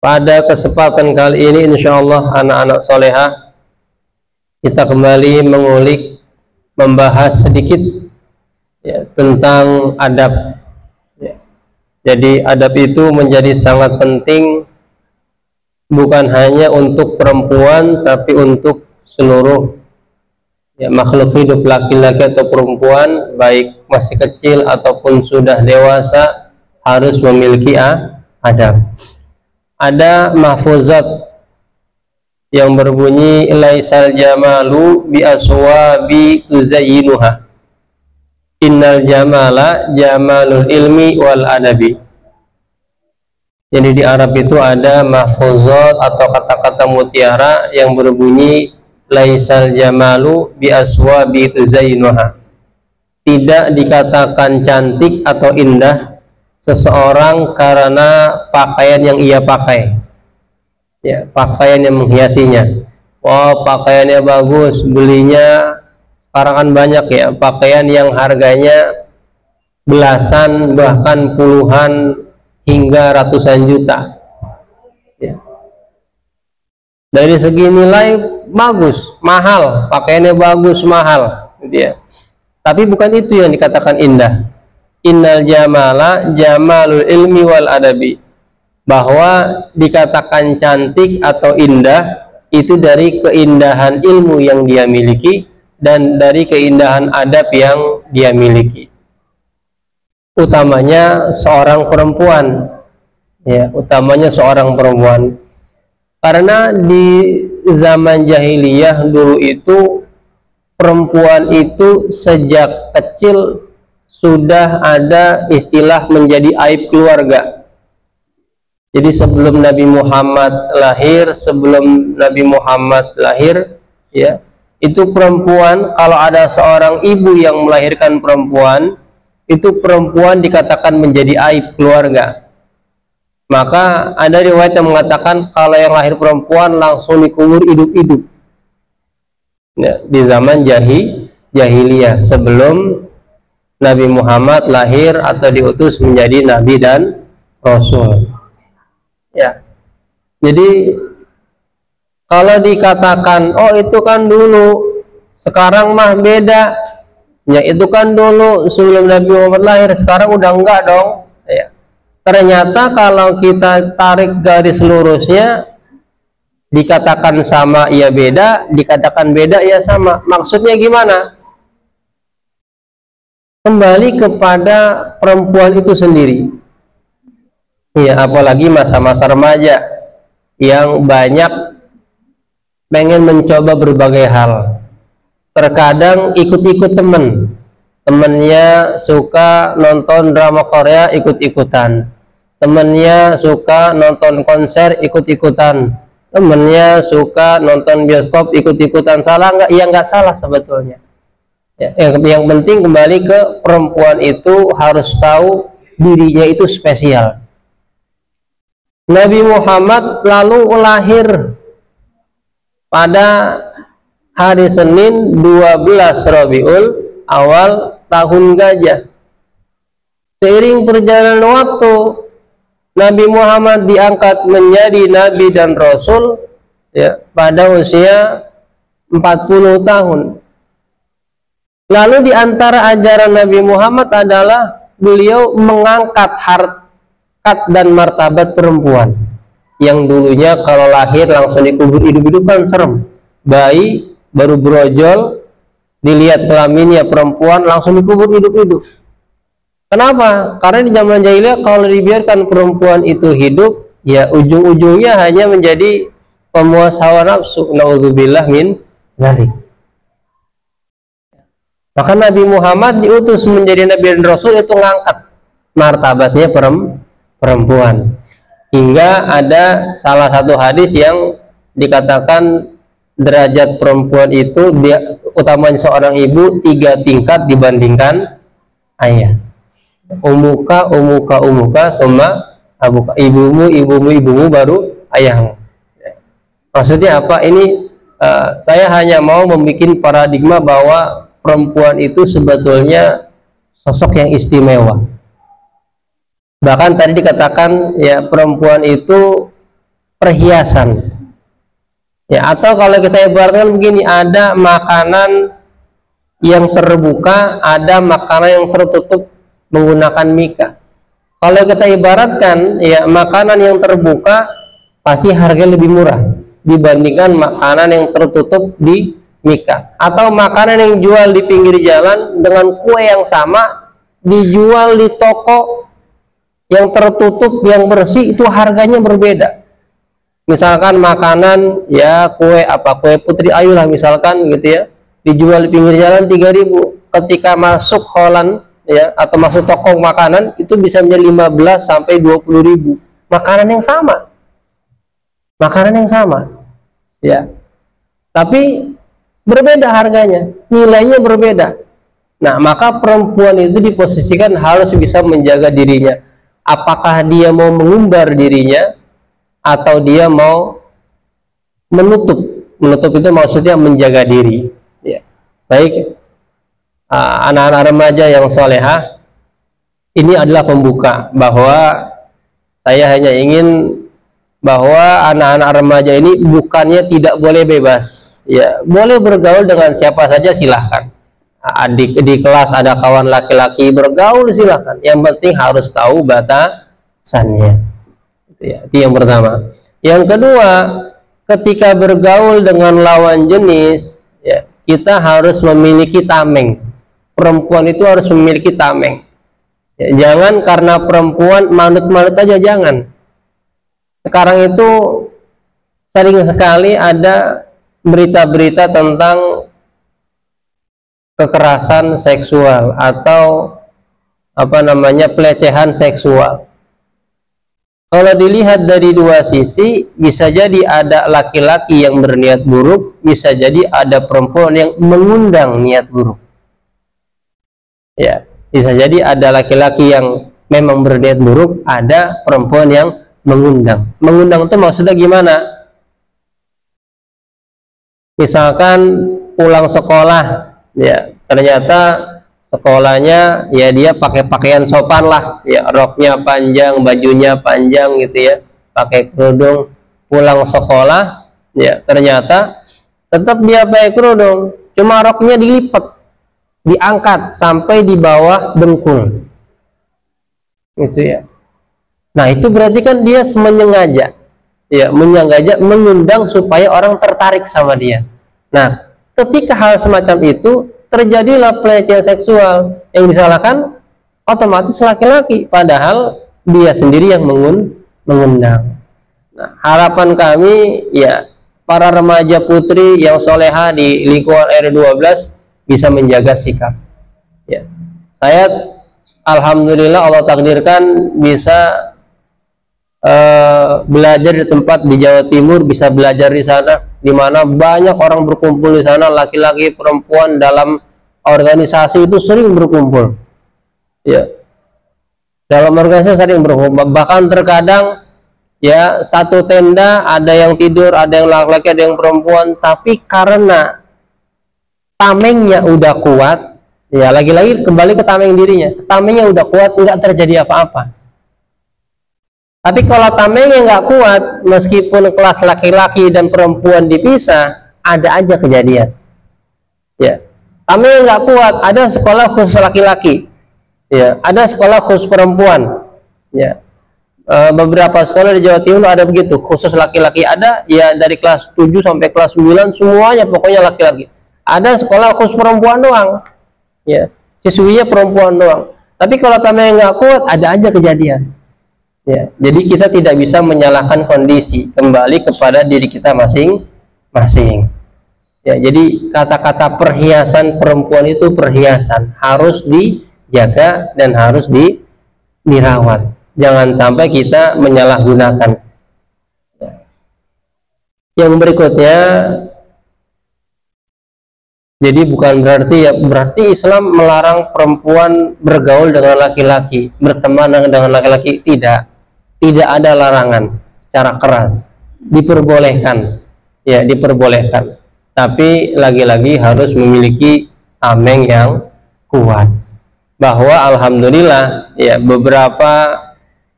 Pada kesempatan kali ini insyaallah anak-anak solehah kita kembali mengulik, membahas sedikit ya, tentang adab ya. Jadi adab itu menjadi sangat penting bukan hanya untuk perempuan tapi untuk seluruh ya, makhluk hidup laki-laki atau perempuan, baik masih kecil ataupun sudah dewasa harus memiliki adab. Ada mahfuzat yang berbunyi laisal jamalu bi aswabi tuzayyinuha, innal jamala jamalul ilmi wal adabi. Jadi di Arab itu ada mahfuzat atau kata-kata mutiara yang berbunyi laisal jamalu bi aswabi tuzayyinuha, tidak dikatakan cantik atau indah seseorang karena pakaian yang ia pakai ya, pakaian yang menghiasinya. Oh, pakaiannya bagus, belinya sekarang kan banyak ya pakaian yang harganya belasan bahkan puluhan hingga ratusan juta ya. Dari segi nilai bagus, mahal, pakaiannya bagus, mahal gitu ya. Tapi bukan itu yang dikatakan indah. Innal jamala jamalul ilmi wal adabi, bahwa dikatakan cantik atau indah itu dari keindahan ilmu yang dia miliki dan dari keindahan adab yang dia miliki, utamanya seorang perempuan ya, utamanya seorang perempuan. Karena di zaman jahiliyah dulu itu perempuan itu sejak kecil sudah ada istilah menjadi aib keluarga. Jadi sebelum Nabi Muhammad lahir ya, itu perempuan, kalau ada seorang ibu yang melahirkan perempuan, itu perempuan dikatakan menjadi aib keluarga. Maka ada riwayat yang mengatakan kalau yang lahir perempuan langsung dikubur hidup-hidup ya, di zaman jahiliyah sebelum Nabi Muhammad lahir atau diutus menjadi nabi dan rasul ya. Jadi kalau dikatakan oh itu kan dulu, sekarang mah beda ya, itu kan dulu sebelum Nabi Muhammad lahir, sekarang udah enggak dong ya. Ternyata kalau kita tarik garis lurusnya, dikatakan sama ya beda, dikatakan beda ya sama. Maksudnya gimana? Kembali kepada perempuan itu sendiri ya, apalagi masa-masa remaja yang banyak pengen mencoba berbagai hal. Terkadang ikut-ikut temennya suka nonton drama Korea, ikut-ikutan. Temennya suka nonton konser, ikut-ikutan. Temennya suka nonton bioskop, ikut-ikutan. Salah nggak? Ya nggak salah sebetulnya ya. Yang penting kembali ke perempuan itu harus tahu dirinya itu spesial. Nabi Muhammad lalu lahir pada hari Senin 12 Rabiul Awal tahun gajah. Seiring perjalanan waktu, Nabi Muhammad diangkat menjadi nabi dan rasul ya, pada usia 40 tahun. Lalu di antara ajaran Nabi Muhammad adalah beliau mengangkat harkat dan martabat perempuan yang dulunya kalau lahir langsung dikubur hidup-hidup kan serem. Bayi baru brojol, dilihat kelaminnya perempuan langsung dikubur hidup-hidup. Kenapa? Karena di zaman jahiliyah kalau dibiarkan perempuan itu hidup, ya ujung-ujungnya hanya menjadi pemuas hawa nafsu. Nauzubillah min dzalik. Maka Nabi Muhammad diutus menjadi nabi dan rasul itu ngangkat martabatnya perempuan. Hingga ada salah satu hadis yang dikatakan derajat perempuan itu utamanya seorang ibu 3 tingkat dibandingkan ayah. Umuka summa abuka, ibumu baru ayahmu. Maksudnya apa? Ini saya hanya mau membuat paradigma bahwa perempuan itu sebetulnya sosok yang istimewa. Bahkan tadi dikatakan ya perempuan itu perhiasan. Ya, atau kalau kita ibaratkan begini, ada makanan yang terbuka, ada makanan yang tertutup menggunakan mika. Kalau kita ibaratkan, ya, makanan yang terbuka pasti harganya lebih murah dibandingkan makanan yang tertutup di mika. Atau makanan yang jual di pinggir jalan dengan kue yang sama dijual di toko yang tertutup, yang bersih, itu harganya berbeda. Misalkan makanan, ya, kue Putri Ayu lah misalkan gitu ya, dijual di pinggir jalan 3.000, ketika masuk Holland, ya, atau masuk toko makanan itu bisa menjadi 15 sampai 20.000. Makanan yang sama, ya, tapi berbeda harganya, nilainya berbeda. Nah, maka perempuan itu diposisikan harus bisa menjaga dirinya. Apakah dia mau mengumbar dirinya atau dia mau menutup itu maksudnya menjaga diri, ya. Baik, anak-anak remaja yang solehah, ini adalah pembuka bahwa saya hanya ingin bahwa anak-anak remaja ini bukannya tidak boleh bebas, ya, boleh bergaul dengan siapa saja silahkan. Adik di kelas ada kawan laki-laki, bergaul silahkan, yang penting harus tahu batasannya. Ya, itu yang pertama. Yang kedua, ketika bergaul dengan lawan jenis, ya, kita harus memiliki tameng. Perempuan itu harus memiliki tameng. Ya, jangan karena perempuan manut-manut aja, jangan. Sekarang itu sering sekali ada berita-berita tentang kekerasan seksual atau pelecehan seksual. Kalau dilihat dari dua sisi, bisa jadi ada laki-laki yang berniat buruk, bisa jadi ada perempuan yang mengundang niat buruk. Ya, bisa jadi ada laki-laki yang memang berniat buruk, ada perempuan yang mengundang. Mengundang itu maksudnya gimana? Misalkan pulang sekolah, ya, ternyata sekolahnya, ya, dia pakai pakaian sopan lah, ya, roknya panjang, bajunya panjang gitu ya, pakai kerudung. Pulang sekolah, ya, ternyata tetap dia pakai kerudung, cuma roknya dilipat, diangkat sampai di bawah dengkul gitu ya. Nah, itu berarti kan dia menyengaja, ya, mengundang supaya orang tertarik sama dia. Nah, ketika hal semacam itu terjadilah pelecehan seksual, yang disalahkan otomatis laki-laki, padahal dia sendiri yang mengundang. Nah, harapan kami, ya, para remaja putri yang soleha di lingkungan R12 bisa menjaga sikap. Ya, saya alhamdulillah Allah takdirkan bisa belajar di tempat di Jawa Timur, bisa belajar di sana, di mana banyak orang berkumpul di sana, laki-laki perempuan dalam organisasi itu sering berkumpul, ya, dalam organisasi sering berkumpul. Bahkan terkadang, ya, satu tenda ada yang tidur, ada yang laki-laki, ada yang perempuan, tapi karena tamengnya udah kuat, ya, lagi-lagi kembali ke tameng dirinya, tamengnya udah kuat, nggak terjadi apa-apa. Tapi kalau tamengnya nggak kuat, meskipun kelas laki-laki dan perempuan dipisah, ada aja kejadian. Ya, tamengnya nggak kuat, ada sekolah khusus laki-laki, ya, ada sekolah khusus perempuan, ya. Beberapa sekolah di Jawa Timur ada begitu, khusus laki-laki ada, ya, dari kelas 7 sampai kelas 9 semuanya pokoknya laki-laki. Ada sekolah khusus perempuan doang, ya, siswinya perempuan doang. Tapi kalau tamengnya nggak kuat, ada aja kejadian. Ya, jadi kita tidak bisa menyalahkan kondisi, kembali kepada diri kita masing-masing. Ya, jadi kata-kata perhiasan perempuan itu perhiasan, harus dijaga dan harus dirawat. Jangan sampai kita menyalahgunakan. Ya. Yang berikutnya, jadi bukan berarti Islam melarang perempuan bergaul dengan laki-laki, berteman dengan laki-laki, tidak. Tidak ada larangan secara keras, diperbolehkan, ya, diperbolehkan. Tapi lagi-lagi harus memiliki tameng yang kuat. Bahwa alhamdulillah, ya, beberapa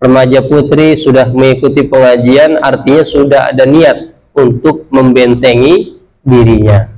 remaja putri sudah mengikuti pengajian, artinya sudah ada niat untuk membentengi dirinya.